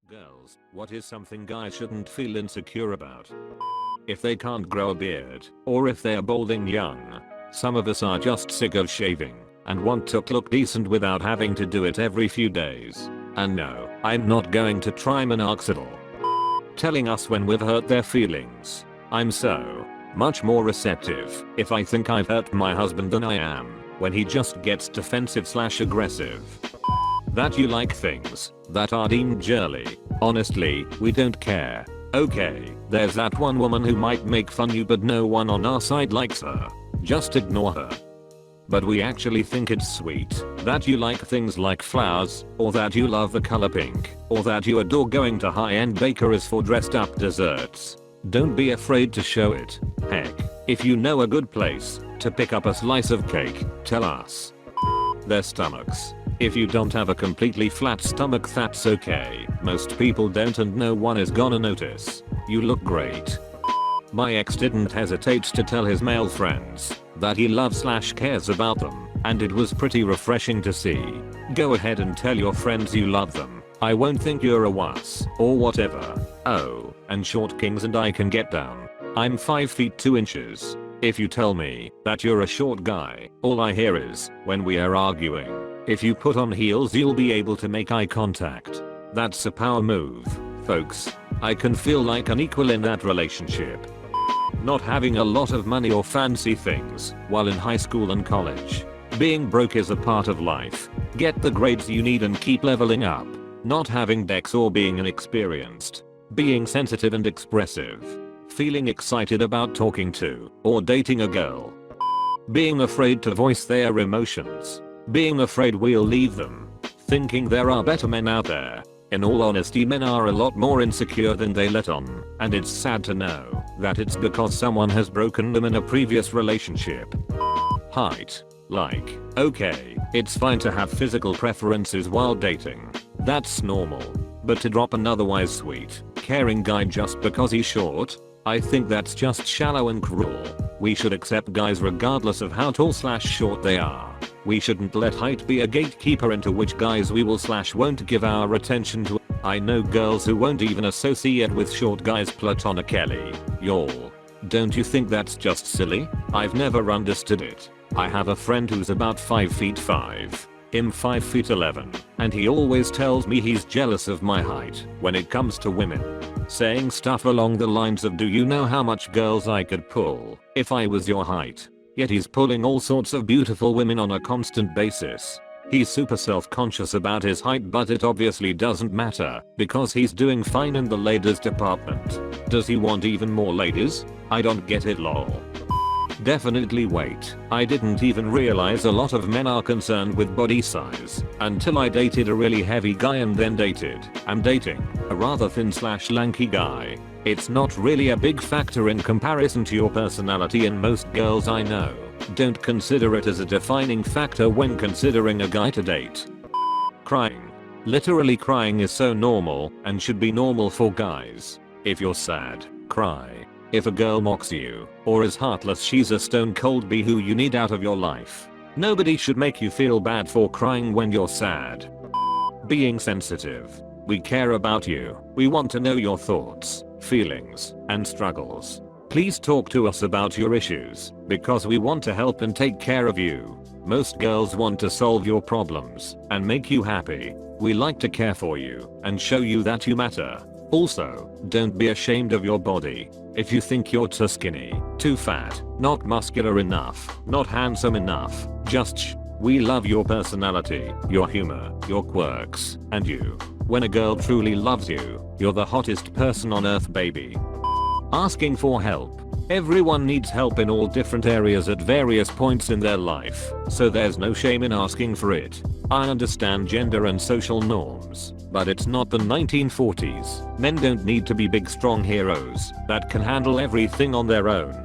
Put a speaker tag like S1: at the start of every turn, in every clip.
S1: Girls, what is something guys shouldn't feel insecure about? If they can't grow a beard, or if they are balding young. Some of us are just sick of shaving and want to look decent without having to do it every few days. And no, I'm not going to try minoxidil. Telling us when we've hurt their feelings. I'm so much more receptive if I think I've hurt my husband than I am when he just gets defensive/aggressive. That you like things that are deemed girly. Honestly, we don't care. Okay, there's that one woman who might make fun you but no one on our side likes her. Just ignore her. But we actually think it's sweet that you like things like flowers, or that you love the color pink, or that you adore going to high-end bakeries for dressed up desserts. Don't be afraid to show it. Heck, if you know a good place to pick up a slice of cake, tell us. Their stomachs. If you don't have a completely flat stomach, that's okay. Most people don't and no one is gonna notice. You look great. My ex didn't hesitate to tell his male friends that he loves/cares about them, and it was pretty refreshing to see. Go ahead and tell your friends you love them. I won't think you're a wuss or whatever. Oh, and short kings and I can get down. I'm 5 feet 2 inches. If you tell me that you're a short guy, all I hear is when we are arguing. If you put on heels you'll be able to make eye contact. That's a power move, folks. I can feel like an equal in that relationship. Not having a lot of money or fancy things while in high school and college. Being broke is a part of life. Get the grades you need and keep leveling up. Not having decks or being inexperienced. Being sensitive and expressive. Feeling excited about talking to or dating a girl. Being afraid to voice their emotions. Being afraid we'll leave them. Thinking there are better men out there. In all honesty, men are a lot more insecure than they let on, and it's sad to know that it's because someone has broken them in a previous relationship. Height. Like, okay, it's fine to have physical preferences while dating. That's normal. But to drop an otherwise sweet, caring guy just because he's short? I think that's just shallow and cruel. We should accept guys regardless of how tall/short they are. We shouldn't let height be a gatekeeper into which guys we will/won't give our attention to. I know girls who won't even associate with short guys platonically. Y'all. Don't you think that's just silly? I've never understood it. I have a friend who's about 5 feet 5. I'm 5 feet 11, and he always tells me he's jealous of my height when it comes to women. Saying stuff along the lines of, do you know how much girls I could pull if I was your height? Yet he's pulling all sorts of beautiful women on a constant basis. He's super self-conscious about his height, but it obviously doesn't matter because he's doing fine in the ladies department. Does he want even more ladies? I don't get it, lol. Definitely wait. I didn't even realize a lot of men are concerned with body size until I dated a really heavy guy and then I'm dating a rather thin/lanky guy. It's not really a big factor in comparison to your personality, and most girls I know don't consider it as a defining factor when considering a guy to date. Crying. Literally crying is so normal and should be normal for guys. If you're sad, cry. If a girl mocks you or is heartless, she's a stone cold bee who you need out of your life. Nobody should make you feel bad for crying when you're sad. Being sensitive. We care about you. We want to know your thoughts, feelings, and struggles. Please talk to us about your issues because we want to help and take care of you. Most girls want to solve your problems and make you happy. We like to care for you and show you that you matter. Also, don't be ashamed of your body. If you think you're too skinny, too fat, not muscular enough, not handsome enough, just shh. We love your personality, your humor, your quirks, and you. When a girl truly loves you, you're the hottest person on earth, baby. Asking for help. Everyone needs help in all different areas at various points in their life, so there's no shame in asking for it. I understand gender and social norms, but it's not the 1940s. Men don't need to be big strong heroes that can handle everything on their own.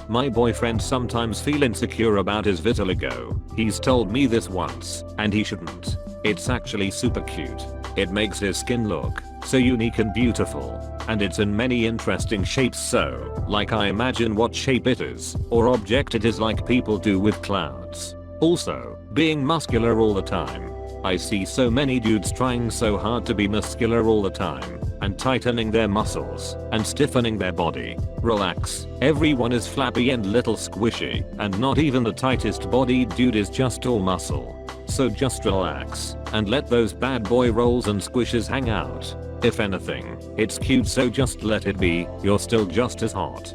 S1: My boyfriend sometimes feel insecure about his vitiligo. He's told me this once, and he shouldn't. It's actually super cute. It makes his skin look so unique and beautiful, and it's in many interesting shapes, so like I imagine what shape it is or object it is, like people do with clouds. Also, being muscular all the time I see so many dudes trying so hard to be muscular all the time, and tightening their muscles, and stiffening their body. Relax, everyone is flabby and little squishy, and not even the tightest bodied dude is just all muscle. So just relax, and let those bad boy rolls and squishes hang out. If anything, it's cute, so just let it be, you're still just as hot.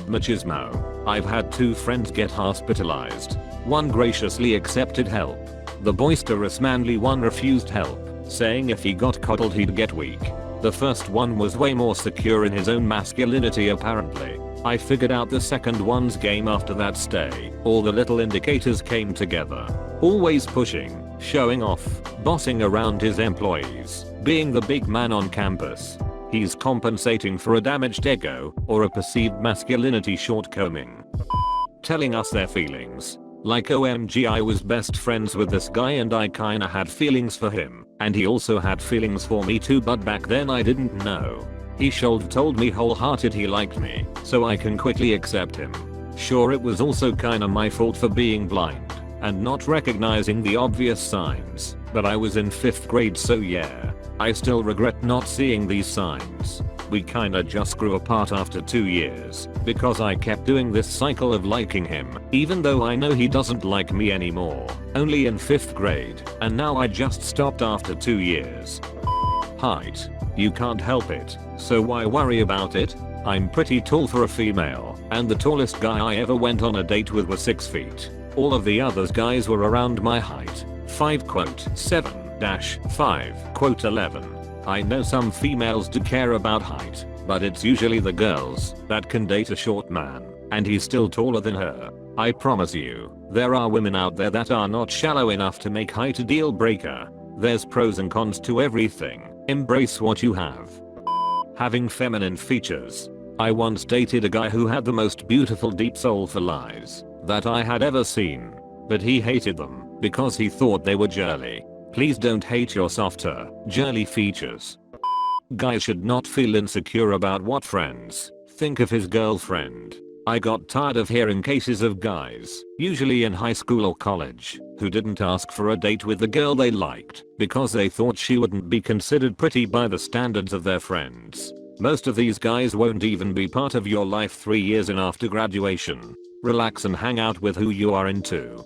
S1: Machismo. I've had 2 friends get hospitalized. One graciously accepted help. The boisterous manly one refused help, saying if he got coddled he'd get weak. The first one was way more secure in his own masculinity apparently. I figured out the second one's game after that stay. All the little indicators came together. Always pushing, showing off, bossing around his employees, being the big man on campus. He's compensating for a damaged ego or a perceived masculinity shortcoming. Telling us their feelings. Like OMG, I was best friends with this guy and I kinda had feelings for him, and he also had feelings for me too, but back then I didn't know. He told me wholehearted he liked me, so I can quickly accept him. Sure, it was also kinda my fault for being blind and not recognizing the obvious signs, but I was in 5th grade, so yeah. I still regret not seeing these signs. We kinda just grew apart after 2 years, because I kept doing this cycle of liking him, even though I know he doesn't like me anymore. Only in 5th grade, and now I just stopped after 2 years. Height. You can't help it, so why worry about it? I'm pretty tall for a female, and the tallest guy I ever went on a date with was 6 feet. All of the other guys were around my height. 5'7-5'11". I know some females do care about height, but it's usually the girls that can date a short man, and he's still taller than her. I promise you, there are women out there that are not shallow enough to make height a deal breaker. There's pros and cons to everything. Embrace what you have. Having feminine features. I once dated a guy who had the most beautiful deep soulful eyes that I had ever seen, but he hated them because he thought they were girly. Please don't hate your softer, girly features. Guys should not feel insecure about what friends think of his girlfriend. I got tired of hearing cases of guys, usually in high school or college, who didn't ask for a date with the girl they liked because they thought she wouldn't be considered pretty by the standards of their friends. Most of these guys won't even be part of your life 3 years in after graduation. Relax and hang out with who you are into.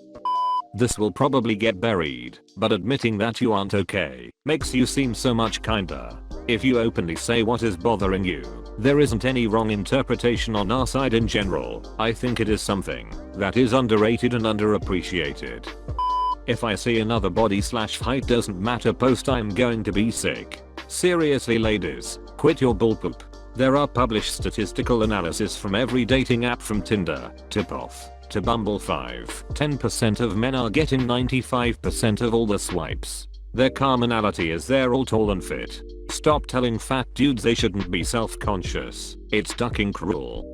S1: This will probably get buried, but admitting that you aren't okay makes you seem so much kinder. If you openly say what is bothering you, there isn't any wrong interpretation on our side in general. I think it is something that is underrated and underappreciated. If I see another body/height doesn't matter post, I'm going to be sick. Seriously ladies, quit your bullpoop. There are published statistical analysis from every dating app from Tinder, Tip-Off, to Bumble. 10% of men are getting 95% of all the swipes. Their commonality is they're all tall and fit. Stop telling fat dudes they shouldn't be self-conscious. It's ducking cruel.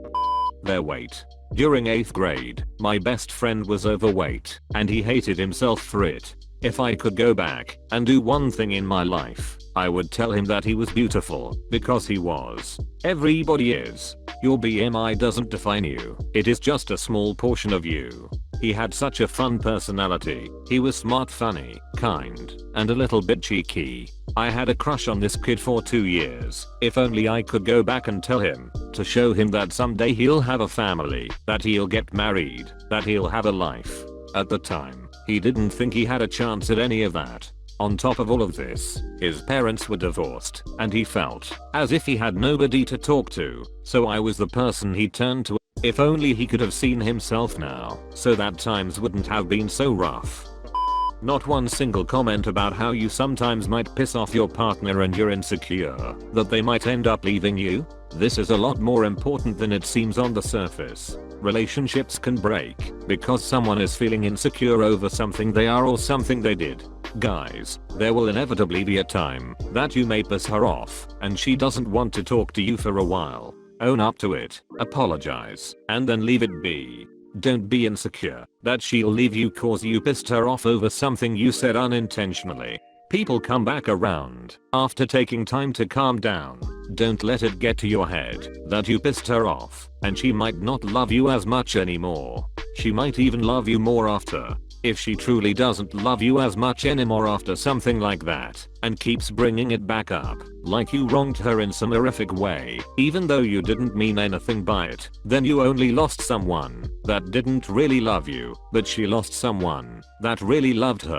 S1: Their weight. During 8th grade, my best friend was overweight, and he hated himself for it. If I could go back and do one thing in my life, I would tell him that he was beautiful, because he was. Everybody is. Your BMI doesn't define you. It is just a small portion of you. He had such a fun personality. He was smart, funny, kind, and a little bit cheeky. I had a crush on this kid for 2 years. If only I could go back and tell him, to show him that someday he'll have a family, that he'll get married, that he'll have a life. At the time, he didn't think he had a chance at any of that. On top of all of this, his parents were divorced, and he felt as if he had nobody to talk to, so I was the person he turned to. If only he could have seen himself now, so that times wouldn't have been so rough. Not one single comment about how you sometimes might piss off your partner and you're insecure that they might end up leaving you. This is a lot more important than it seems on the surface. Relationships can break because someone is feeling insecure over something they are or something they did. Guys, there will inevitably be a time that you may piss her off and she doesn't want to talk to you for a while. Own up to it, apologize, and then leave it be. Don't be insecure that she'll leave you cause you pissed her off over something you said unintentionally. People come back around after taking time to calm down. Don't let it get to your head that you pissed her off and she might not love you as much anymore. She might even love you more after. If she truly doesn't love you as much anymore after something like that, and keeps bringing it back up, like you wronged her in some horrific way, even though you didn't mean anything by it, then you only lost someone that didn't really love you, but she lost someone that really loved her.